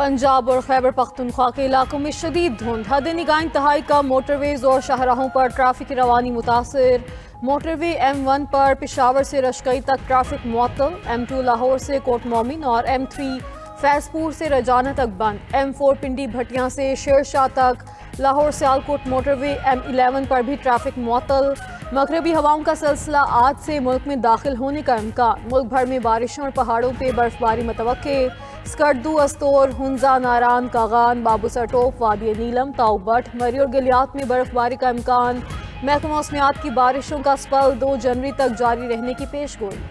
पंजाब और खैबर पख्तूनख्वा के इलाकों में शदीद धुंध, हद निगाह इंतहाई का मोटरवेज और शाहराहों पर ट्रैफिक की रवानी मुतासिर। मोटरवे M1 पर पेशावर से रशकई तक ट्रैफिक मुअत्तल, M2 लाहौर से कोट मोमिन और M3 फैजपुर से रजाना तक बंद, M4 पिंडी भटियां से शेरशाह तक, लाहौर सियालकोट मोटरवे M11 पर भी ट्रैफिक मुअत्तल। मगरबी हवाओं का सिलसिला आज से मुल्क में दाखिल होने का इम्कान, मुल्क भर में बारिशों और पहाड़ों पर बर्फबारी मुतवक्के। स्कर्दू, अस्तोर, हुंजा, नारान, कागान, बाबूसर टोप, वादी नीलम, ताउबट, मरी और गिलियात में बर्फबारी का इम्कान। महकमा मौसमियात की बारिशों का स्पेल 2 जनवरी तक जारी रहने की पेशगोई।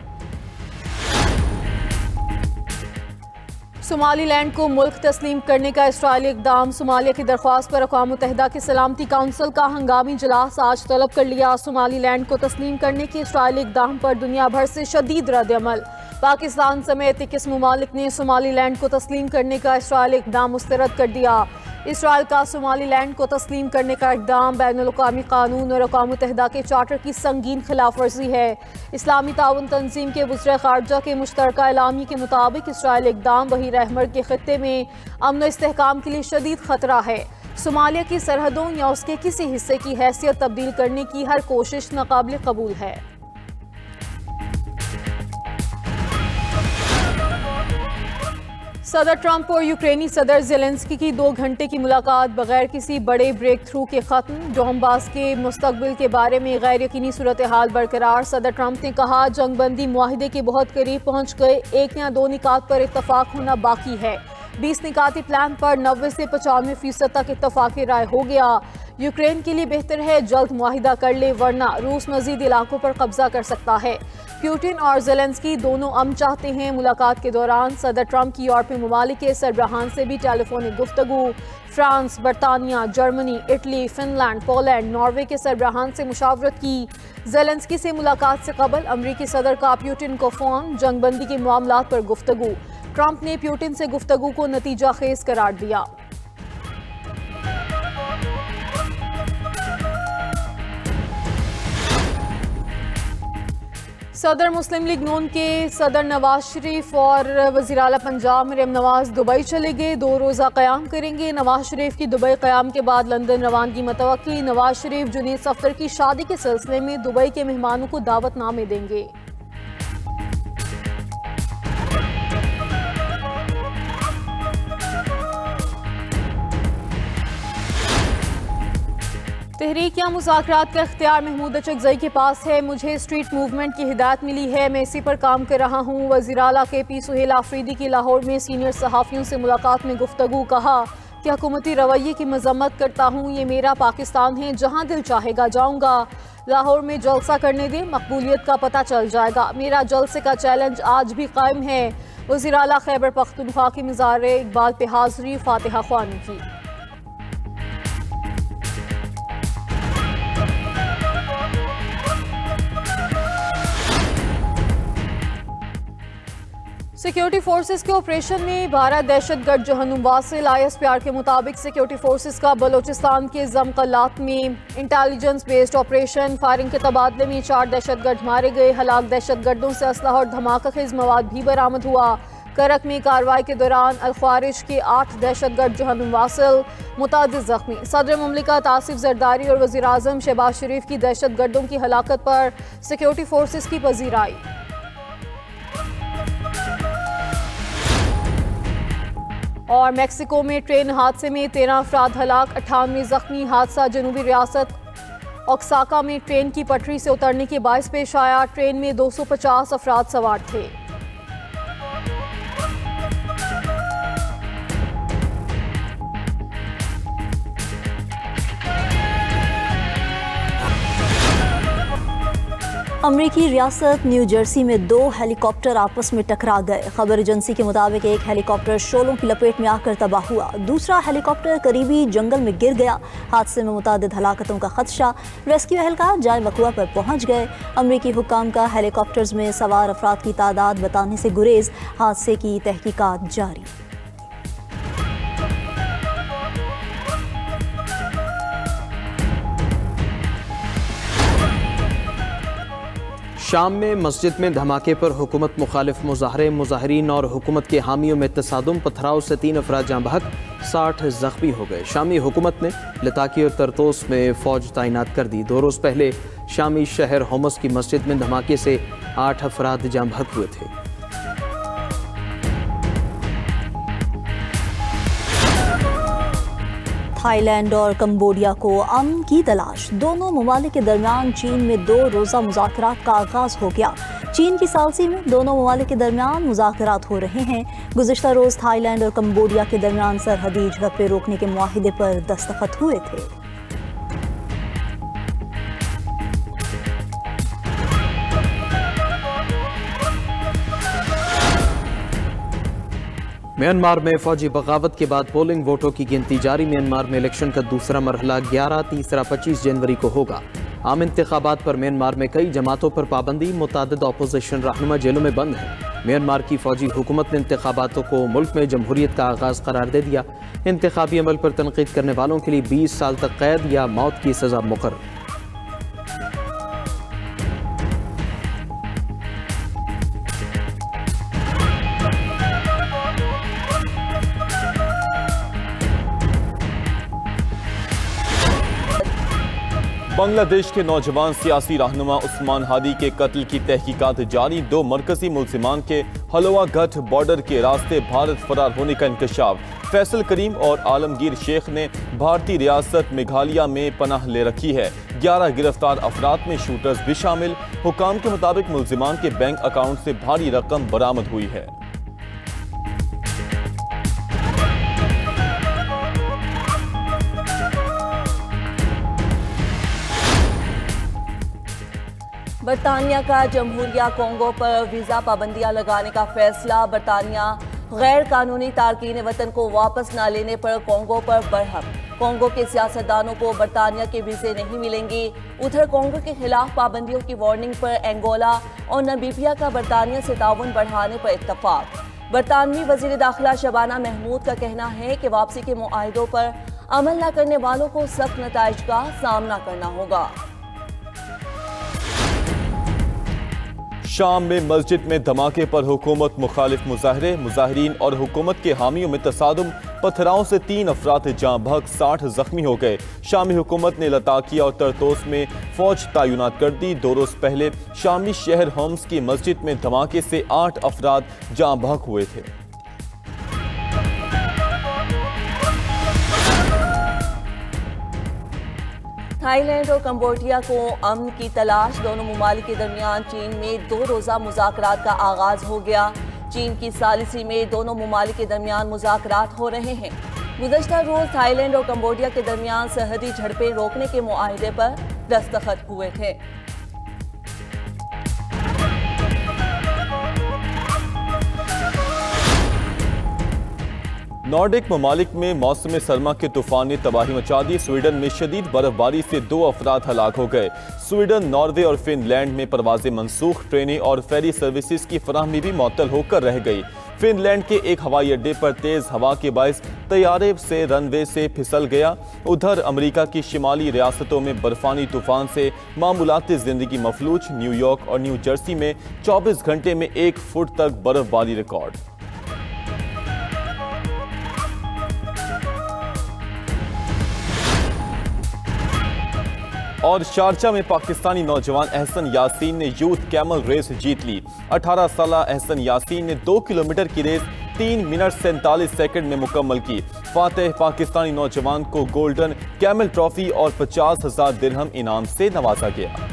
सोमालीलैंड को मुल्क तस्लीम करने का इसराइली इक़दाम, सोमालिया की दरख्वास्त पर अक़वाम मुत्तहिदा की सलामती काउंसिल का हंगामी इजलास आज तलब कर लिया। सोमालीलैंड को तस्लीम करने के इसराइली इक़दाम पर दुनिया भर से शदीद रद्द-ए-अमल। पाकिस्तान समेत 21 ममालिक ने सोमालीलैंड को तस्लीम करने का इसराइली इक़दाम मुस्तरद कर दिया। इसराइल का सोमालीलैंड को तस्लीम करने का इक़दाम बैनुल-अक़वामी कानून और अक़वाम मुत्तहिदा के चार्टर की संगीन खिलाफ वर्जी है। इस्लामी ताउन तंजीम के वज़ीर ख़ारजा के मुश्तरका एलामी के मुताबिक इसराइली इक़दाम बहीर अहमर के ख़ित्ते में अमन व इस्तेहकाम के लिए शदीद ख़तरा है। सोमालिया की सरहदों या उसके किसी हिस्से की हैसियत तब्दील करने की हर कोशिश नाकाबिल कबूल है। सदर ट्रंप और यूक्रेनी सदर ज़ेलेंस्की की 2 घंटे की मुलाकात बगैर किसी बड़े ब्रेक थ्रू के ख़त्म। डोनबास के मुस्तकबिल के बारे में गैर यकीनी सूरत हाल बरकरार। सदर ट्रंप ने कहा, जंगबंदी मुआहिदे के बहुत करीब पहुँच गए, 1 या 2 निकात पर इत्तफाक होना बाकी है। 20 निकाती प्लान पर 90 से 95% तक इत्तफाक राय हो गया। यूक्रेन के लिए बेहतर है जल्द मुआहिदा कर ले, वरना रूस मजीद इलाकों पर कब्जा कर सकता है। पुतिन और ज़ेलेंस्की दोनों अमन चाहते हैं। मुलाकात के दौरान सदर ट्रंप की यूरोपीय ममालिक के सरबराहान से भी टेलीफोनिक गुफ्तगू। फ्रांस, बरतानिया, Germany, Italy, Finland, Poland, Norway के सरबराहान से मुशावरत की। ज़ेलेंस्की से मुलाकात से कबल अमरीकी सदर का पुतिन को फ़ोन, जंगबंदी के मामलात पर गुफ्तगू। ट्रंप ने पुतिन से गुफ्तगू को नतीजा खेज करार दिया। सदर मुस्लिम लीग नून के सदर नवाज शरीफ और वज़ीर आला पंजाब मरियम नवाज दुबई चले गए, 2 रोज़ा क़याम करेंगे। नवाज शरीफ की दुबई क़याम के बाद लंदन रवानगी मुतवक्की। नवाज शरीफ जुनैद सफ़दर की शादी के सिलसिले में दुबई के मेहमानों को दावतनामे देंगे। तहरीक या मुज़ाकरात का इख्तियार महमूद अचकज़ई के पास है। मुझे स्ट्रीट मूवमेंट की हिदायत मिली है, मैं इसी पर काम कर रहा हूँ। वज़ीर आला KP सुहेल आफरीदी की लाहौर में सीनियर सहाफ़ियों से मुलाकात में गुफ्तगू। कहा कि हुकूमती रवैये की मज़म्मत करता हूँ, ये मेरा पाकिस्तान है, जहाँ दिल चाहेगा जाऊँगा। लाहौर में जलसा करने दें, मकबूलियत का पता चल जाएगा। मेरा जलसे का चैलेंज आज भी कायम है। वज़ीर आला खैबर पख्तूनख्वा की मज़ार इक़बाल पे हाज़री, फातिहा ख्वानी की। सिक्योरिटी फोर्सेस के ऑपरेशन में 12 दहशतगर्द जहन्नुम वासिल। ISPR के मुताबिक सिक्योरिटी फोर्सेस का बलोचिस्तान के जमकलात में इंटेलिजेंस बेस्ड ऑपरेशन, फायरिंग के तबादले में 4 दहशतगर्द मारे गए। हलाक दहशतगर्दों से असलहा और धमाका खेज मवाद भी बरामद हुआ। करक में कार्रवाई के दौरान अल-ख्वारिज के 8 दहशतगर्द जहन्नुम वासिल, मुतादिद जख्मी। सदर मुमलिकत आसिफ जरदारी और वज़ीर आज़म शहबाज शरीफ की दहशतगर्दों की हलाकत पर सिक्योरिटी फोर्सेस की पजीराई। और मेक्सिको में ट्रेन हादसे में 13 अफराद हलाक, 98 जख्मी। हादसा जनूबी रियासत ओक्साका में ट्रेन की पटरी से उतरने के बायस पेश आया। ट्रेन में 250 अफराद सवार थे। अमरीकी रियासत न्यू जर्सी में 2 हेलीकॉप्टर आपस में टकरा गए। खबर एजेंसी के मुताबिक एक हेलीकॉप्टर शोलों की लपेट में आकर तबाह हुआ, दूसरा हेलीकॉप्टर करीबी जंगल में गिर गया। हादसे में मुतादिद हलाकतों का खदशा। रेस्क्यू एहलकार जाए वक़ुआ पर पहुंच गए। अमरीकी हुक्काम का हेलीकॉप्टर्स में सवार अफराद की तादाद बताने से गुरेज। हादसे की तहकीकात जारी। शाम में मस्जिद में धमाके पर हुकूमत मुखालिफ मुजाहरे, मुजाहरीन और हुकूमत के हामियों में तसादुम, पथराव से 3 अफराद जाँ बहक, 60 जख्मी हो गए। शामी हुकूमत ने लताकी और तरतोस में फ़ौज तैनात कर दी। 2 रोज़ पहले शामी शहर होमस की मस्जिद में धमाके से 8 अफराद जाँ बहक हुए थे। थाईलैंड और कंबोडिया को अमन की तलाश। दोनों ममालिक के दरमियान चीन में 2 रोज़ा मुज़ाकरात का आगाज़ हो गया। चीन की सालसी में दोनों ममालिक के दरमियान मुज़ाकरात हो रहे हैं। गुज़िश्ता रोज़ थाईलैंड और कंबोडिया के दरमियान सरहदी झड़पें रोकने के मुआहिदे पर दस्तखत हुए थे। म्यांमार में फौजी बगावत के बाद पोलिंग वोटों की गिनती जारी। म्यांमार में इलेक्शन का दूसरा मरहला 11, तीसरा 25 जनवरी को होगा। आम इंतखाबात पर म्यांमार में कई जमातों पर पाबंदी, मुतादिद अपोजिशन रहनुमा जेलों में बंद है। म्यांमार की फौजी हुकूमत ने इंतखाबातों को मुल्क में जमहूरियत का आगाज़ करार दे दिया। इंतखाबी अमल पर तनकीद करने वालों के लिए 20 साल तक कैद या मौत की सज़ा मुकर्रर। बांग्लादेश के नौजवान सियासी रहनुमा उस्मान हादी के कत्ल की तहकीकात जारी। 2 मरकजी मुल्जिमान के हलवा गढ़ बॉर्डर के रास्ते भारत फरार होने का इंकशाफ। फैसल करीम और आलमगीर शेख ने भारतीय रियासत मेघालय में पनाह ले रखी है। 11 गिरफ्तार अफराद में शूटर्स भी शामिल। हुकाम के मुताबिक मुल्जिमान के बैंक अकाउंट से भारी रकम बरामद हुई है। बरतानिया का जमहूरिया कोंगो पर वीज़ा पाबंदियां लगाने का फैसला। बरतानिया गैर कानूनी तारकीन वतन को वापस न लेने पर कोंगो पर बरहम। कोंगो के सियासतदानों को बरतानिया के वीज़े नहीं मिलेंगे। उधर कोंगो के खिलाफ पाबंदियों की वार्निंग पर एंगोला और नमीबिया का बरतानिया से ताउन बढ़ाने पर इत्तफाक। बरतानवी वज़ीर दाखिला शबाना महमूद का कहना है कि वापसी के मुआहिदों पर अमल न करने वालों को सख्त नताइज का सामना करना होगा। शाम में मस्जिद में धमाके पर हुकूमत मुखालिफ मुजाहरे, मुजाहरीन और हुकूमत के हामियों में तसादुम, पथराव से 3 अफराद जाँ बहक, 60 जख्मी हो गए। शामी हुकूमत ने लताकिया और तरतोस में फौज तैनात कर दी। 2 रोज़ पहले शामी शहर होम्स की मस्जिद में धमाके से 8 अफराद जाँ बहक हुए थे। थाईलैंड और कंबोडिया को अमन की तलाश। दोनों ममालिक के दरमियान चीन में 2 रोज़ा मुज़ाकरात का आगाज़ हो गया। चीन की सालिसी में दोनों ममालिक के दरमियान मुज़ाकरात हो रहे हैं। गुज़श्ता रोज़ थाईलैंड और कंबोडिया के दरमियान सरहदी झड़पें रोकने के मुआहिदे पर दस्तखत हुए थे। नॉर्डिक ममालिक में मौसम सरमा के तूफान ने तबाही मचा दी। स्वीडन में शदीद बर्फबारी से 2 अफराद हलाक हो गए। स्वीडन, नॉर्वे और फिनलैंड में परवाजें मनसूख, ट्रेनें और फेरी सर्विसेज की फराहमी भी मुअत्तल होकर रह गई। फिनलैंड के एक हवाई अड्डे पर तेज हवा के बायस तैयारे से रनवे से फिसल गया। उधर अमेरिका की शिमाली रियासतों में बर्फानी तूफान से मामूलाती जिंदगी मफलूज। न्यूयॉर्क और न्यू जर्सी में 24 घंटे में 1 फुट तक बर्फबारी रिकॉर्ड। और शारजा में पाकिस्तानी नौजवान एहसन यासीन ने यूथ कैमल रेस जीत ली। 18 साल एहसन यासीन ने 2 किलोमीटर की रेस 3 मिनट 47 सेकंड में मुकम्मल की। फातेह पाकिस्तानी नौजवान को गोल्डन कैमल ट्रॉफी और 50,000 दिरहम इनाम से नवाजा गया।